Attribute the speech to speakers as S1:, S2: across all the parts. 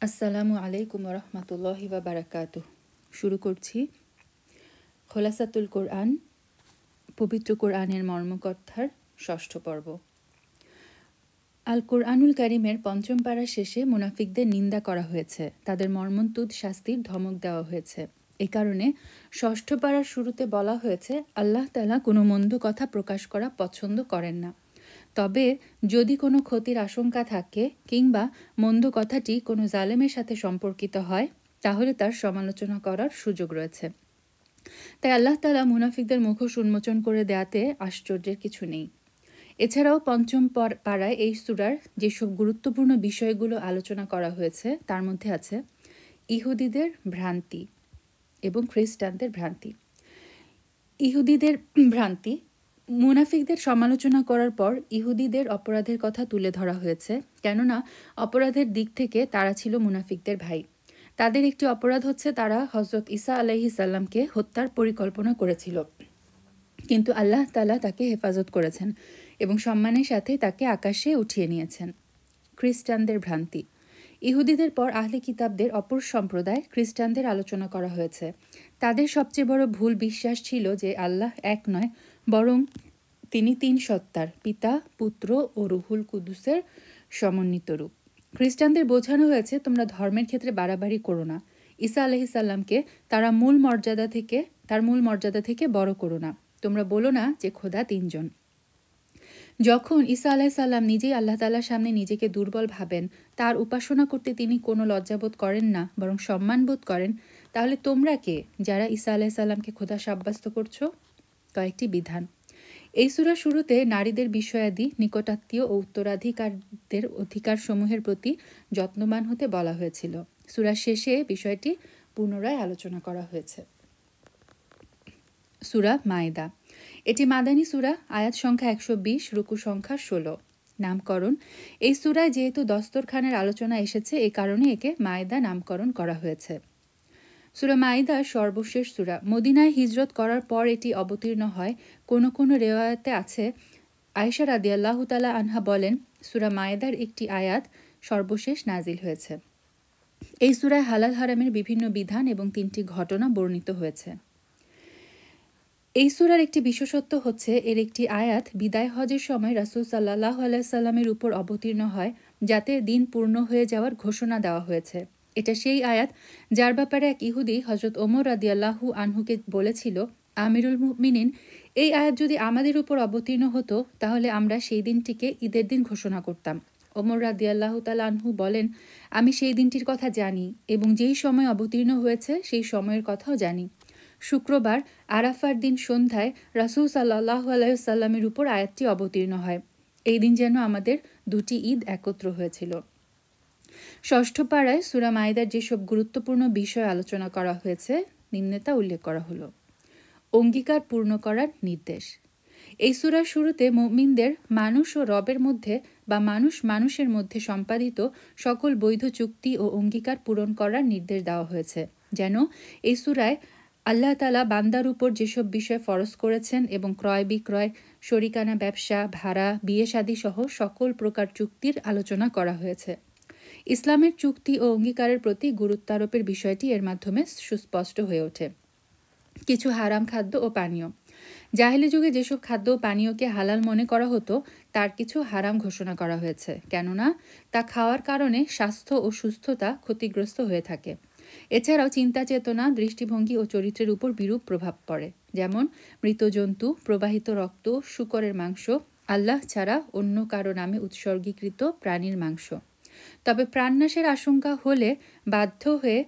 S1: আসসালামু আলাইকুম রহমতুল্লাহি ওয়া বারাকাতুহু। শুরু করছি খোলাসাতুল কোরআন, পবিত্র কোরআনের মর্মকথার ৬ষ্ঠ পর্ব। আল কোরআনুল কারিমের পঞ্চম পাড়ার শেষে মুনাফিকদের নিন্দা করা হয়েছে, তাদের মর্মন্তুদ শাস্তির ধমক দেওয়া হয়েছে। এ কারণে ৬ষ্ঠ পাড়ার শুরুতে বলা হয়েছে, আল্লাহ তাআলা কোনো মন্দ কথা প্রকাশ করা পছন্দ করেন না। তবে যদি কোনো ক্ষতির আশঙ্কা থাকে কিংবা মন্দ কথাটি কোনো জালেমের সাথে সম্পর্কিত হয়, তাহলে তার সমালোচনা করার সুযোগ রয়েছে। তাই আল্লাহ তাআলা মুনাফিকদের মুখোশ উন্মোচন করে দেয়াতে আশ্চর্যের কিছু নেই। এছাড়াও পঞ্চম পাড়ায় এই সূরার যেসব গুরুত্বপূর্ণ বিষয়গুলো আলোচনা করা হয়েছে তার মধ্যে আছে ইহুদিদের ভ্রান্তি এবং খ্রিস্টানদের ভ্রান্তি। ইহুদিদের ভ্রান্তি, মুনাফিকদের সমালোচনা করার পর ইহুদিদের অপরাধের কথা তুলে ধরা হয়েছে, কেননা অপরাধের দিক থেকে তারা ছিল মুনাফিকদের ভাই। তাদের একটি অপরাধ হচ্ছে তারা হজরত ঈসা আলাইহিস সালামকে হত্যার পরিকল্পনা করেছিল, কিন্তু আল্লাহ তাআলা তাকে হেফাজত করেছেন এবং সম্মানের সাথে তাকে আকাশে উঠিয়ে নিয়েছেন। খ্রিস্টানদের ভ্রান্তি, ইহুদিদের পর আহলে কিতাবদের অপর সম্প্রদায় খ্রিস্টানদের আলোচনা করা হয়েছে। তাদের সবচেয়ে বড় ভুল বিশ্বাস ছিল যে আল্লাহ এক নয়, বরং তিনি তিন সত্তার, পিতা, পুত্র ও রুহুল কুদুসের সমন্বিত রূপ। খ্রিস্টানদের বোঝানো হয়েছে, তোমরা ধর্মের ক্ষেত্রে বাড়াবাড়ি করো না। ঈসা আলাইহিস সালামকে তার মূল মর্যাদা থেকে বড় করো না। তোমরা বলো না যে খোদা তিনজন। যখন ঈসা আলাইহিস সালাম নিজেই আল্লাহ তাআলার সামনে নিজেকে দুর্বল ভাবেন, তার উপাসনা করতে তিনি কোনো লজ্জাবোধ করেন না, বরং সম্মানবোধ করেন, তাহলে তোমরা কে যারা ঈসা আলাইহিস সালামকে খোদা সাব্যস্ত করছো? কয়েকটি বিধান। এই সূরার শুরুতে নারীদের বিষয়াদি, নিকটাত্মীয় ও উত্তরাধিকারদের অধিকারসমূহের প্রতি যত্নবান হতে বলা হয়েছিল। সূরার শেষে বিষয়টি পুনরায় আলোচনা করা হয়েছে। সূরা মায়েদা, এটি মাদানী সূরা, আয়াত সংখ্যা ১২০, রুকু সংখ্যা ১৬। নামকরণ, এই সূরায় যেহেতু দস্তরখানের আলোচনা এসেছে, এ কারণে একে মায়েদা নামকরণ করা হয়েছে। সূরা মাইদা সর্বশেষ সূরা, মদিনায় হিজরত করার পর এটি অবতীর্ণ হয়। কোনো কোনো রিওয়ায়াতে আছে, আয়েশা রাদিয়াল্লাহু তাআলা আনহা বলেন, সূরা মায়েদার একটি আয়াত সর্বশেষ নাজিল হয়েছে। এই সূরায় হালাল হারামের বিভিন্ন বিধান এবং 3টি ঘটনা বর্ণিত হয়েছে। এই সূরার একটি বিশেষত্ব হচ্ছে এর একটি আয়াত বিদায় হজের সময় রাসূল সাল্লাল্লাহু আলাইহি সাল্লামের উপর অবতীর্ণ হয়, যাতে দিন পূর্ণ হয়ে যাওয়ার ঘোষণা দেওয়া হয়েছে। এটা সেই আয়াত যার ব্যাপারে এক ইহুদি হযরত ওমর রাদিয়াল্লাহু আনহুকে বলেছিল, আমিরুল মুমিনিন, এই আয়াত যদি আমাদের উপর অবতীর্ণ হতো তাহলে আমরা সেই দিনটিকে ঈদের দিন ঘোষণা করতাম। ওমর রাদিয়াল্লাহু তাআলা আনহু বলেন, আমি সেই দিনটির কথা জানি এবং যেই সময় অবতীর্ণ হয়েছে সেই সময়ের কথাও জানি। শুক্রবার আরাফার দিন সন্ধ্যায় রাসূল সাল্লাল্লাহু আলাইহি সাল্লামের উপর আয়াতটি অবতীর্ণ হয়। এই দিন যেন আমাদের দুটি ঈদ একত্র হয়েছিল। ৬ষ্ঠ পাড়ায় সূরা মায়েদার যেসব গুরুত্বপূর্ণ বিষয় আলোচনা করা হয়েছে নিম্নে তা উল্লেখ করা হলো। অঙ্গীকার পূর্ণ করার নির্দেশ, এই সূরার শুরুতে মুমিনদের মানুষ ও রবের মধ্যে বা মানুষ মানুষের মধ্যে সম্পাদিত সকল বৈধ চুক্তি ও অঙ্গীকার পূরণ করার নির্দেশ দেওয়া হয়েছে। যেন এই সূরায় আল্লাহ তাআলা বান্দার উপর যেসব বিষয় ফরজ করেছেন এবং ক্রয় বিক্রয়, শরিকানা ব্যবসা, ভাড়া, বিয়ে শাদী সহ সকল প্রকার চুক্তির আলোচনা করা হয়েছে। ইসলামের চুক্তি ও অঙ্গীকারের প্রতি গুরুত্বারোপের বিষয়টি এর মাধ্যমে সুস্পষ্ট হয়ে ওঠে। কিছু হারাম খাদ্য ও পানীয়, জাহেলি যুগে যেসব খাদ্য ও পানীয়কে হালাল মনে করা হতো তার কিছু হারাম ঘোষণা করা হয়েছে, কেননা তা খাওয়ার কারণে স্বাস্থ্য ও সুস্থতা ক্ষতিগ্রস্ত হয়ে থাকে। এছাড়াও চিন্তা চেতনা, দৃষ্টিভঙ্গি ও চরিত্রের উপর বিরূপ প্রভাব পড়ে, যেমন মৃত জন্তু, প্রবাহিত রক্ত, শূকরের মাংস, আল্লাহ ছাড়া অন্য কারো নামে উৎসর্গীকৃত প্রাণীর মাংস। তবে প্রাণনাশের আশঙ্কা হলে বাধ্য হয়ে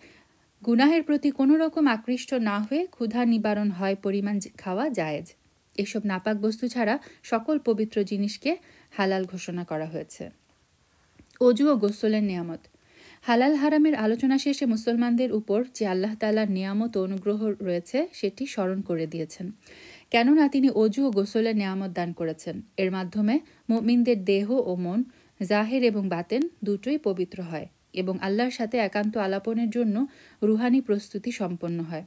S1: গুনাহের প্রতি কোনো রকম আকৃষ্ট না হয়ে ক্ষুধা নিবারণ হয় পরিমাণ খাওয়া জায়েজ। এসব নাপাক বস্তু ছাড়া সকল পবিত্র জিনিসকে হালাল ঘোষণা করা হয়েছে। অজু ও গোসলের নিয়ামত, হালাল হারামের আলোচনা শেষে মুসলমানদের উপর যে আল্লাহ তাআলার নিয়ামত ও অনুগ্রহ রয়েছে সেটি স্মরণ করে দিয়েছেন, কেননা তিনি অজু ও গোসলের নিয়ামত দান করেছেন। এর মাধ্যমে মুমিনদের দেহ ও মন, জাহের এবং বাতেন দুটোই পবিত্র হয় এবং আল্লাহর সাথে একান্ত আলাপনের জন্য রুহানি প্রস্তুতি সম্পন্ন হয়।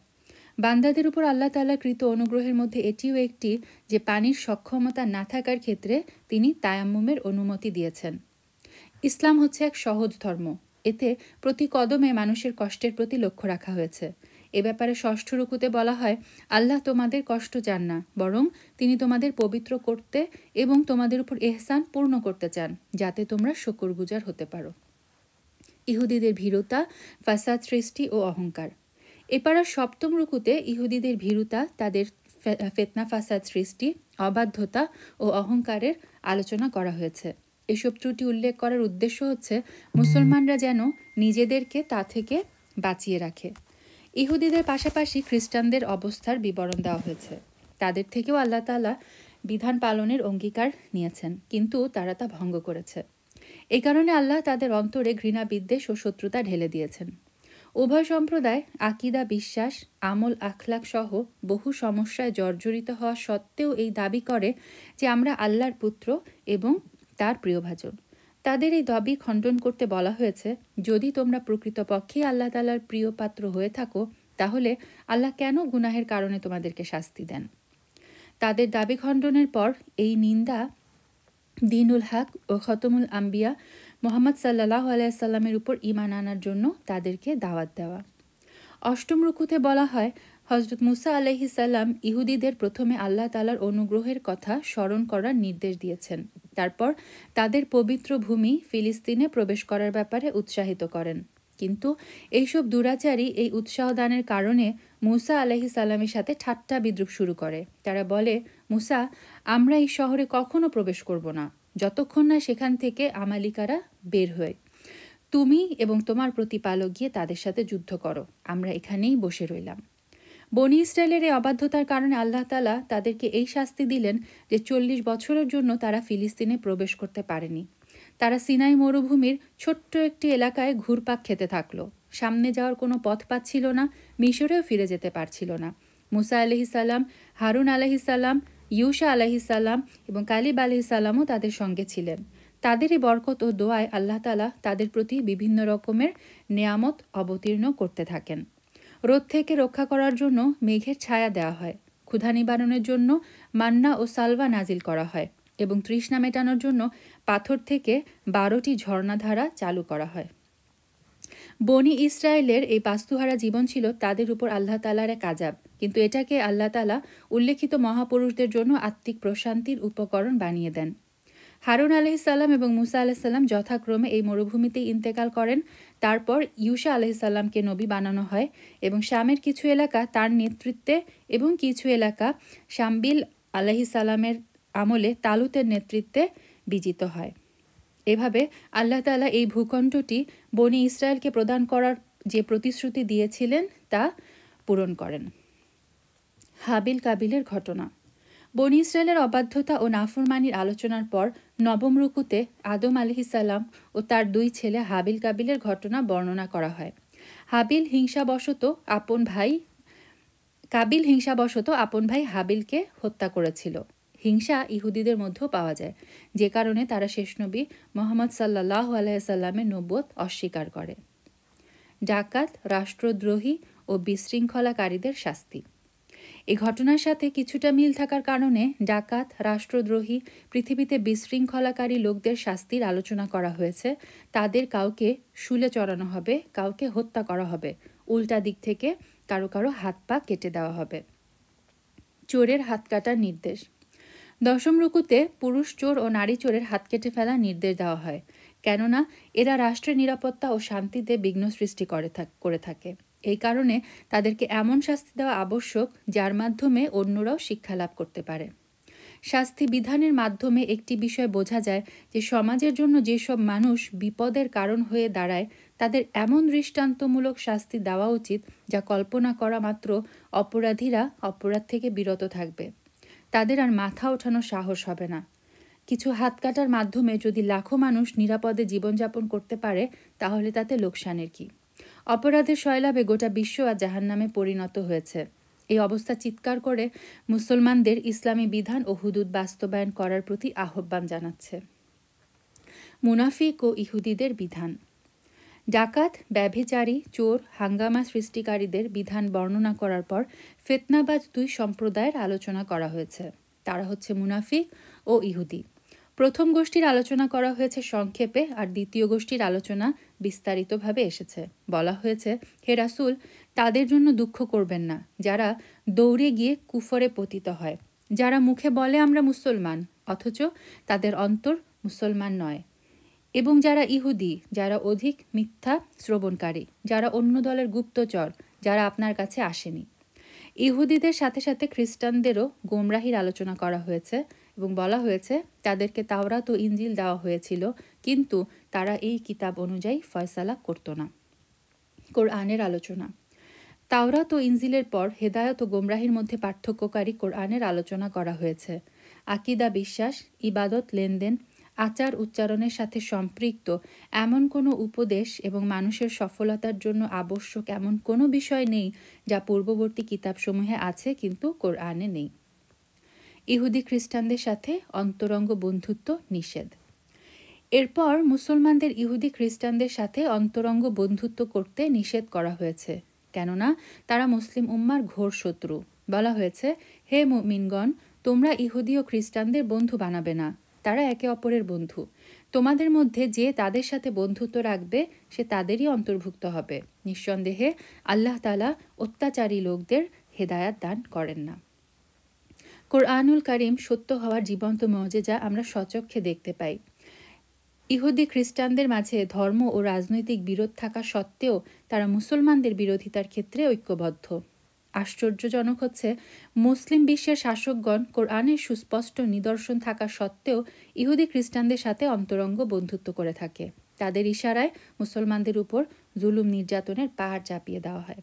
S1: বান্দাদের উপর আল্লাহ তাআলা কৃত অনুগ্রহের মধ্যে এটিও একটি যে পানির সক্ষমতা না থাকার ক্ষেত্রে তিনি তায়াম্মুমের অনুমতি দিয়েছেন। ইসলাম হচ্ছে এক সহজ ধর্ম। এতে প্রতি কদমে মানুষের কষ্টের প্রতি লক্ষ্য রাখা হয়েছে। এ ব্যাপারে ষষ্ঠ রুকুতে বলা হয়, আল্লাহ তোমাদের কষ্ট চান না, বরং তিনি তোমাদের পবিত্র করতে এবং তোমাদের উপর এহসান পূর্ণ করতে চান, যাতে তোমরা শুকরগুজার হতে পারো। ইহুদিদের ভীরুতা, ফাসাদ সৃষ্টি ও অহংকার। এপাড়ার সপ্তম রুকুতে ইহুদিদের ভীরুতা, তাদের ফিতনা ফাসাদ সৃষ্টি, অবাধ্যতা ও অহংকারের আলোচনা করা হয়েছে। এসব ত্রুটি উল্লেখ করার উদ্দেশ্য হচ্ছে মুসলমানরা যেন নিজেদেরকে তা থেকে বাঁচিয়ে রাখে। ইহুদিদের পাশাপাশি খ্রিস্টানদের অবস্থার বিবরণ দেওয়া হয়েছে। তাদের থেকেও আল্লাহ তাআলা বিধান পালনের অঙ্গীকার নিয়েছেন, কিন্তু তারা তা ভঙ্গ করেছে। এই কারণে আল্লাহ তাদের অন্তরে ঘৃণা, বিদ্বেষ ও শত্রুতা ঢেলে দিয়েছেন। উভয় সম্প্রদায় আকিদা, বিশ্বাস, আমল, আখলাক সহ বহু সমস্যায় জর্জরিত হওয়া সত্ত্বেও এই দাবি করে যে আমরা আল্লাহর পুত্র এবং তার প্রিয়ভাজন। তাদের এই দাবি খণ্ডন করতে বলা হয়েছে, যদি তোমরা প্রকৃতপক্ষেই আল্লাহ তাআলার প্রিয় পাত্র হয়ে থাকো, তাহলে আল্লাহ কেন গুনাহের কারণে তোমাদেরকে শাস্তি দেন? তাদের দাবি খণ্ডনের পর এই নিন্দা দীনুল হক ও খতমুল আম্বিয়া মুহাম্মদ সাল্লাল্লাহু আলাইহি সাল্লামের উপর ঈমান আনার জন্য তাদেরকে দাওয়াত দেওয়া। অষ্টম রুকুতে বলা হয়, হযরত মুসা আলাইহিস সালাম ইহুদিদের প্রথমে আল্লাহ তাআলার অনুগ্রহের কথা স্মরণ করার নির্দেশ দিয়েছেন। তারপর তাদের পবিত্র ভূমি ফিলিস্তিনে প্রবেশ করার ব্যাপারে উৎসাহিত করেন। কিন্তু এইসব দুরাচারী এই উৎসাহ দানের কারণে মুসা আলাইহিস সালামের সাথে ঠাট্টা বিদ্রূপ শুরু করে। তারা বলে, মুসা, আমরা এই শহরে কখনো প্রবেশ করব না, যতক্ষণ না সেখান থেকে আমালিকারা বের হয়। তুমি এবং তোমার প্রতিপালক গিয়ে তাদের সাথে যুদ্ধ করো, আমরা এখানেই বসে রইলাম। বনি ইসরায়েলের এই অবাধ্যতার কারণে আল্লাহ তাআলা তাদেরকে এই শাস্তি দিলেন যে 40 বছরের জন্য তারা ফিলিস্তিনে প্রবেশ করতে পারেনি। তারা সিনাই মরুভূমির ছোট্ট একটি এলাকায় ঘুরপাক খেতে থাকলো। সামনে যাওয়ার কোনো পথ পাচ্ছিল না, মিশরেও ফিরে যেতে পারছিল না। মুসা আলাইহিস সালাম, হারুন আলাইহিস সালাম, ইউশা আলাইহিস সালাম এবং কালিব আলাইহিস সালামও তাদের সঙ্গে ছিলেন। তাদের এই বরকত ও দোয়ায় আল্লাহ তাআলা তাদের প্রতি বিভিন্ন রকমের নেয়ামত অবতীর্ণ করতে থাকেন। রোদ থেকে রক্ষা করার জন্য মেঘের ছায়া দেওয়া হয়, ক্ষুধা নিবারণের জন্য মান্না ও সালওয়া নাজিল করা হয় এবং তৃষ্ণা মেটানোর জন্য পাথর থেকে 12টি ঝর্ণাধারা চালু করা হয়। বনি ইসরায়েলের এই বাস্তুহারা জীবন ছিল তাদের উপর আল্লাহ তাআলার এক আযাব, কিন্তু এটাকে আল্লাহ তাআলা উল্লেখিত মহাপুরুষদের জন্য আত্মিক প্রশান্তির উপকরণ বানিয়ে দেন। হারুন আলাইহিস সালাম এবং মুসা আলাইহিস সালাম যথাক্রমে এই মরুভূমিতেই ইন্তেকাল করেন। তারপর ইউশা আলাইহিস সালামকে নবী বানানো হয় এবং শামের কিছু এলাকা তার নেতৃত্বে এবং কিছু এলাকা শামবিল আলাইহিস সালামের আমলে তালুতের নেতৃত্বে বিজিত হয়। এভাবে আল্লাহ তাআলা এই ভূখণ্ডটি বনি ইসরায়েলকে প্রদান করার যে প্রতিশ্রুতি দিয়েছিলেন তা পূরণ করেন। হাবিল কাবিলের ঘটনা। বনি ইসরায়েলের অবাধ্যতা ও নাফরমানির আলোচনার পর নবম রুকুতে আদম আলাইহিস সালাম ও তার 2 ছেলে হাবিল কাবিলের ঘটনা বর্ণনা করা হয়। কাবিল হিংসাবশত আপন ভাই হাবিলকে হত্যা করেছিল। হিংসা ইহুদিদের মধ্যেও পাওয়া যায়, যে কারণে তারা শেষ নবী মুহাম্মদ সাল্লাল্লাহু আলাইহি সাল্লামের নবুয়ত অস্বীকার করে। ডাকাত, রাষ্ট্রদ্রোহী ও বিশৃঙ্খলাকারীদের শাস্তি। এই ঘটনার সাথে কিছুটা মিল থাকার কারণে ডাকাত, রাষ্ট্রদ্রোহী, পৃথিবীতে বিশৃঙ্খলাকারী লোকদের শাস্তির আলোচনা করা হয়েছে। তাদের কাউকে শুলে চড়ানো হবে, কাউকে হত্যা করা হবে, উল্টা দিক থেকে কারো কারো হাত পা কেটে দেওয়া হবে। চোরের হাত কাটার নির্দেশ। দশম রুকুতে পুরুষ চোর ও নারী চোরের হাত কেটে ফেলার নির্দেশ দেওয়া হয়, কেননা এরা রাষ্ট্রের নিরাপত্তা ও শান্তিতে বিঘ্ন সৃষ্টি করে থাকে। এই কারণে তাদেরকে এমন শাস্তি দেওয়া আবশ্যক যার মাধ্যমে অন্যরাও শিক্ষা লাভ করতে পারে। শাস্তি বিধানের মাধ্যমে একটি বিষয় বোঝা যায় যে সমাজের জন্য যেসব মানুষ বিপদের কারণ হয়ে দাঁড়ায় তাদের এমন দৃষ্টান্তমূলক শাস্তি দেওয়া উচিত যা কল্পনা করা মাত্র অপরাধীরা অপরাধ থেকে বিরত থাকবে, তাদের আর মাথা ওঠানোর সাহস হবে না। কিছু হাত কাটার মাধ্যমে যদি লাখো মানুষ নিরাপদে জীবনযাপন করতে পারে তাহলে তাতে লোকসানের কি? অপরাধের সয়লাবে গোটা বিশ্ব আর জাহান্নামে পরিণত হয়েছে। এই অবস্থা চিৎকার করে মুসলমানদের ইসলামী বিধান ও হুদুদ বাস্তবায়ন করার প্রতি আহ্বান জানাচ্ছে। মুনাফিক ও ইহুদিদের বিধান। ডাকাত, ব্যভিচারী, চোর, হাঙ্গামা সৃষ্টিকারীদের বিধান বর্ণনা করার পর ফিতনাবাজ 2 সম্প্রদায়ের আলোচনা করা হয়েছে। তারা হচ্ছে মুনাফিক ও ইহুদি। প্রথম গোষ্ঠীর আলোচনা করা হয়েছে সংক্ষেপে, আর দ্বিতীয় গোষ্ঠীর আলোচনা বিস্তারিতভাবে এসেছে। বলা হয়েছে, হে রাসূল, তাদের জন্য দুঃখ করবেন না যারা দৌড়ে গিয়ে কুফরে পতিত হয়, যারা মুখে বলে আমরা মুসলমান অথচ তাদের অন্তর মুসলমান নয়, এবং যারা ইহুদি, যারা অধিক মিথ্যা শ্রবণকারী, যারা অন্য দলের গুপ্তচর, যারা আপনার কাছে আসেনি। ইহুদিদের সাথে সাথে খ্রিস্টানদেরও গোমরাহির আলোচনা করা হয়েছে এবং বলা হয়েছে তাদেরকে তাওরাত ও ইনজিল দেওয়া হয়েছিল, কিন্তু তারা এই কিতাব অনুযায়ী ফয়সালা করত না। কোরআনের আলোচনা। তাওরাত ও ইনজিলের পর হেদায়ত ও গোমরাহির মধ্যে পার্থক্যকারী কোরআনের আলোচনা করা হয়েছে। আকিদা, বিশ্বাস, ইবাদত, লেনদেন, আচার উচ্চারণের সাথে সম্পৃক্ত এমন কোনো উপদেশ এবং মানুষের সফলতার জন্য আবশ্যক এমন কোনো বিষয় নেই যা পূর্ববর্তী কিতাবসমূহে আছে কিন্তু কোরআনে নেই। ইহুদি খ্রিস্টানদের সাথে অন্তরঙ্গ বন্ধুত্ব নিষেধ। এরপর মুসলমানদের ইহুদি খ্রিস্টানদের সাথে অন্তরঙ্গ বন্ধুত্ব করতে নিষেধ করা হয়েছে, কেননা তারা মুসলিম উম্মার ঘোর শত্রু। বলা হয়েছে, হে মুমিনগণ, তোমরা ইহুদি ও খ্রিস্টানদের বন্ধু বানাবে না, তারা একে অপরের বন্ধু। তোমাদের মধ্যে যে তাদের সাথে বন্ধুত্ব রাখবে সে তাদেরই অন্তর্ভুক্ত হবে। নিঃসন্দেহে আল্লাহ তাআলা অত্যাচারী লোকদের হেদায়াত দান করেন না। কোরআনুল কারীম সত্য হওয়ার জীবন্ত মুজিজা আমরা স্বচক্ষে দেখতে পাই। ইহুদি খ্রিস্টানদের মাঝে ধর্ম ও রাজনৈতিক বিরোধ থাকা সত্ত্বেও তারা মুসলমানদের বিরোধিতার ক্ষেত্রে ঐক্যবদ্ধ। আশ্চর্যজনক হচ্ছে, মুসলিম বিশ্বের শাসকগণ কোরআনের সুস্পষ্ট নিদর্শন থাকা সত্ত্বেও ইহুদি খ্রিস্টানদের সাথে অন্তরঙ্গ বন্ধুত্ব করে থাকে। তাদের ইশারায় মুসলমানদের উপর জুলুম নির্যাতনের পাহাড় চাপিয়ে দেওয়া হয়।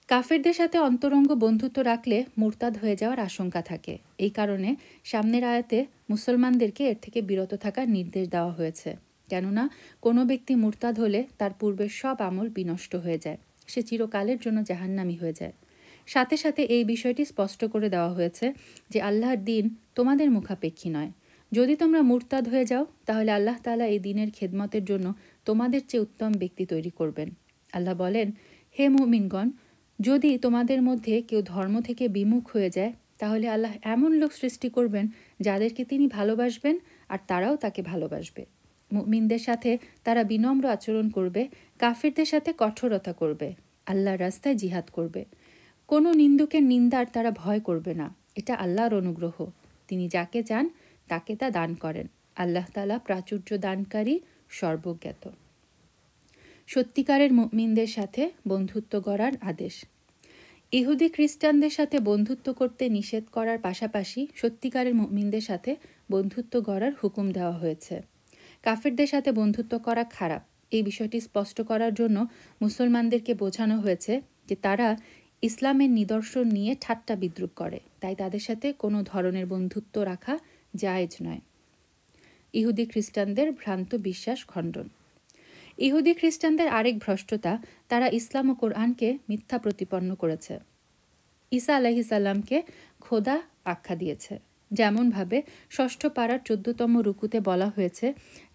S1: কাফেরদের সাথে অন্তরঙ্গ বন্ধুত্ব রাখলে মুরতাদ হয়ে যাওয়ার আশঙ্কা থাকে। এই কারণে সামনের আয়াতে মুসলমানদেরকে এর থেকে বিরত থাকার নির্দেশ দেওয়া হয়েছে, কেননা কোনো ব্যক্তি মুরতাদ হলে তার পূর্বের সব আমল বিনষ্ট হয়ে যায়, সে চিরকালের জন্য জাহান্নামী হয়ে যায়। সাথে সাথে এই বিষয়টি স্পষ্ট করে দেওয়া হয়েছে যে আল্লাহর দিন তোমাদের মুখাপেক্ষী নয়। যদি তোমরা মুরতাদ হয়ে যাও তাহলে আল্লাহ তাআলা এই দিনের খেদমতের জন্য তোমাদের চেয়ে উত্তম ব্যক্তি তৈরি করবেন। আল্লাহ বলেন, হে মুমিনগণ, যদি তোমাদের মধ্যে কেউ ধর্ম থেকে বিমুখ হয়ে যায় তাহলে আল্লাহ এমন লোক সৃষ্টি করবেন যাদেরকে তিনি ভালোবাসবেন আর তারাও তাকে ভালোবাসবে। মুমিনদের সাথে তারা বিনম্র আচরণ করবে, কাফিরদের সাথে কঠোরতা করবে, আল্লাহর রাস্তায় জিহাদ করবে। কোনো নিন্দুকের নিন্দার তারা ভয় করবে না। এটা আল্লাহর অনুগ্রহ, তিনি যাকে চান তাকে তা দান করেন। আল্লাহ তাআলা প্রাচুর্য দানকারী, সর্বজ্ঞাত। সত্যিকারের মুমিনদের সাথে বন্ধুত্ব গড়ার আদেশ। ইহুদি খ্রিস্টানদের সাথে বন্ধুত্ব করতে নিষেধ করার পাশাপাশি সত্যিকারের মুমিনদের সাথে বন্ধুত্ব গড়ার হুকুম দেওয়া হয়েছে। কাফেরদের সাথে বন্ধুত্ব করা খারাপ, এই বিষয়টি স্পষ্ট করার জন্য মুসলমানদেরকে বোঝানো হয়েছে যে তারা ইসলামের নিদর্শন নিয়ে ঠাট্টা বিদ্রূপ করে, তাই তাদের সাথে কোনো ধরনের বন্ধুত্ব রাখা জায়েজ নয়। ইহুদি খ্রিস্টানদের ভ্রান্ত বিশ্বাস খণ্ডন। ইহুদি খ্রিস্টানদের আরেক ভ্রষ্টতা, তারা ইসলাম ও কোরআনকে মিথ্যা প্রতিপন্ন করেছে। ঈসা আলাইহিস সালামকে খোদা আখ্যা দিয়েছে। যেমনভাবে ৬ষ্ঠ পারার ১৪তম রুকুতে বলা হয়েছে,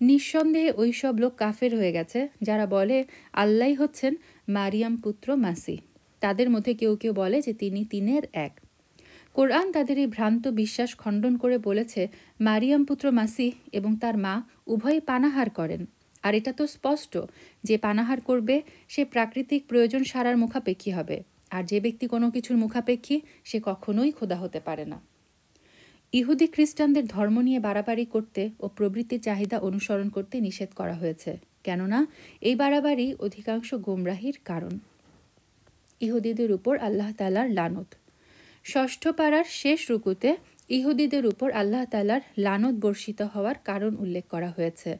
S1: নিঃসন্দেহে ওই সব লোক কাফের হয়ে গেছে যারা বলে আল্লাহই হচ্ছেন মারিয়াম পুত্র মাসিহ। তাদের মধ্যে কেউ কেউ বলে যে তিনি তিনের এক। কোরআন তাদের এই ভ্রান্ত বিশ্বাস খণ্ডন করে বলেছে, মারিয়াম পুত্র মাসিহ এবং তার মা উভয়ই পানাহার করেন। আর এটা তো স্পষ্ট যে পানাহার করবে সে প্রাকৃতিক প্রয়োজন সারার মুখাপেক্ষী হবে, আর যে ব্যক্তি কোনো কিছুর মুখাপেক্ষী সে কখনোই খোদা হতে পারে না। ইহুদি খ্রিস্টানদের ধর্ম নিয়ে বাড়াবাড়ি করতে ও প্রবৃত্তির চাহিদা অনুসরণ করতে নিষেধ করা হয়েছে, কেননা এই বাড়াবাড়ি অধিকাংশ গোমরাহির কারণ। ইহুদিদের উপর আল্লাহ তাআলার লানত। ৬ষ্ঠ পারার শেষ রুকুতে ইহুদিদের উপর আল্লাহ তাআলার লানত বর্ষিত হওয়ার কারণ উল্লেখ করা হয়েছে।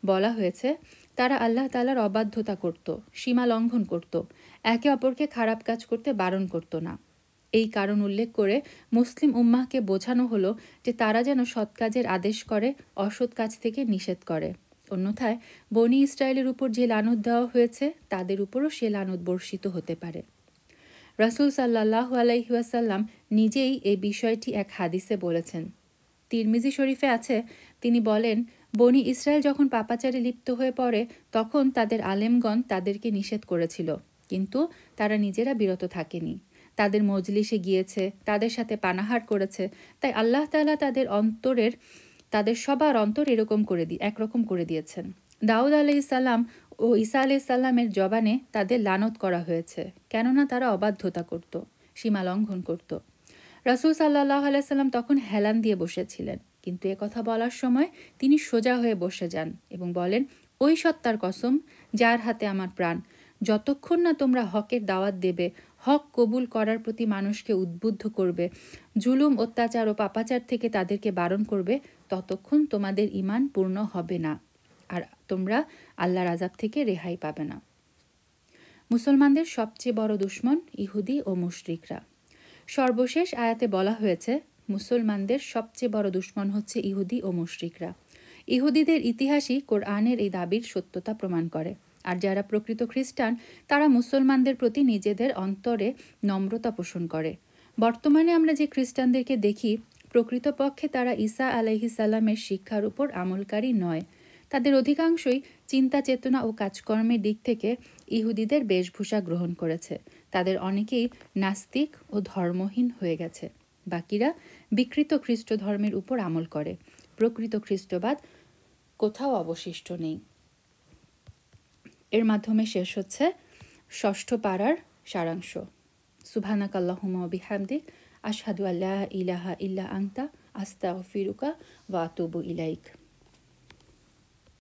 S1: বলা হয়েছে, তারা আল্লাহ তাআলার অবাধ্যতা করত, সীমা লঙ্ঘন করত, একে অপরকে খারাপ কাজ করতে বারণ করত না। এই কারণ উল্লেখ করে মুসলিম উম্মাহকে বোঝানো হলো যে তারা যেন সৎ কাজের আদেশ করে, অসৎ কাজ থেকে নিষেধ করে। অন্যথায় বনি ইসরায়েলের উপর যে লানত দেওয়া হয়েছে তাদের উপরও সে লানত বর্ষিত হতে পারে। রাসূল সাল্লাল্লাহু আলাইহি ওয়াসাল্লাম নিজেই এই বিষয়টি এক হাদিসে বলেছেন। তিরমিজি শরীফে আছে, তিনি বলেন, বনি ইসরায়েল যখন পাপাচারে লিপ্ত হয়ে পড়ে তখন তাদের আলেমগণ তাদেরকে নিষেধ করেছিল, কিন্তু তারা নিজেরা বিরত থাকেনি। তাদের মজলিসে গিয়েছে, তাদের সাথে পানাহার করেছে, তাই আল্লাহ তাআলা তাদের অন্তরের তাদের সবার অন্তর একরকম করে দিয়েছেন। দাউদ আলাইহিসসালাম ও ঈসা আলাইহিসসালামের জবানে তাদের লানত করা হয়েছে, কেননা তারা অবাধ্যতা করত, সীমা লঙ্ঘন করত। রাসূল সাল্লাল্লাহু আলাইহি সাল্লাম তখন হেলান দিয়ে বসেছিলেন, কিন্তু কথা বলার সময় তিনি সোজা হয়ে বসে যান এবং বলেন, ওই সত্তার কসম যার হাতে আমার প্রাণ, যতক্ষণ না তোমরা হকের দাওয়াত দেবে, হক কবুল করার প্রতি মানুষকে উদ্বুদ্ধ করবে, জুলুম, অত্যাচার ও পাপাচার থেকে তাদেরকে বারণ করবে, ততক্ষণ তোমাদের ঈমান পূর্ণ হবে না, আর তোমরা আল্লাহর আযাব থেকে রেহাই পাবে না। মুসলমানদের সবচেয়ে বড় দুশমন ইহুদি ও মুশরিকরা। সর্বশেষ আয়াতে বলা হয়েছে, মুসলমানদের সবচেয়ে বড় দুশমন হচ্ছে ইহুদি ও মুশরিকরা। ইহুদিদের ইতিহাসই কোরআনের এই দাবির সত্যতা প্রমাণ করে। আর যারা প্রকৃত খ্রিস্টান, তারা মুসলমানদের প্রতি নিজেদের অন্তরে নম্রতা পোষণ করে। বর্তমানে আমরা যে খ্রিস্টানদেরকে দেখি, প্রকৃতপক্ষে তারা ঈসা আলাইহিসসালামের শিক্ষার উপর আমলকারী নয়। তাদের অধিকাংশই চিন্তা চেতনা ও কাজকর্মের দিক থেকে ইহুদিদের বেশভূষা গ্রহণ করেছে। তাদের অনেকেই নাস্তিক ও ধর্মহীন হয়ে গেছে। বাকিরা বিকৃত খ্রিস্ট ধর্মের উপর আমল করে। প্রকৃত খ্রিস্টবাদ কোথাও অবশিষ্ট নেই। এর মাধ্যমে শেষ হচ্ছে ষষ্ঠ পারার সারাংশ। সুবহানাকাল্লাহুম্মা ওয়া বিহামদিক, আশহাদু আল্লা ইলাহা ইল্লা আনতা, আস্তাগফিরুকা ওয়া আতুবু ইলাইক।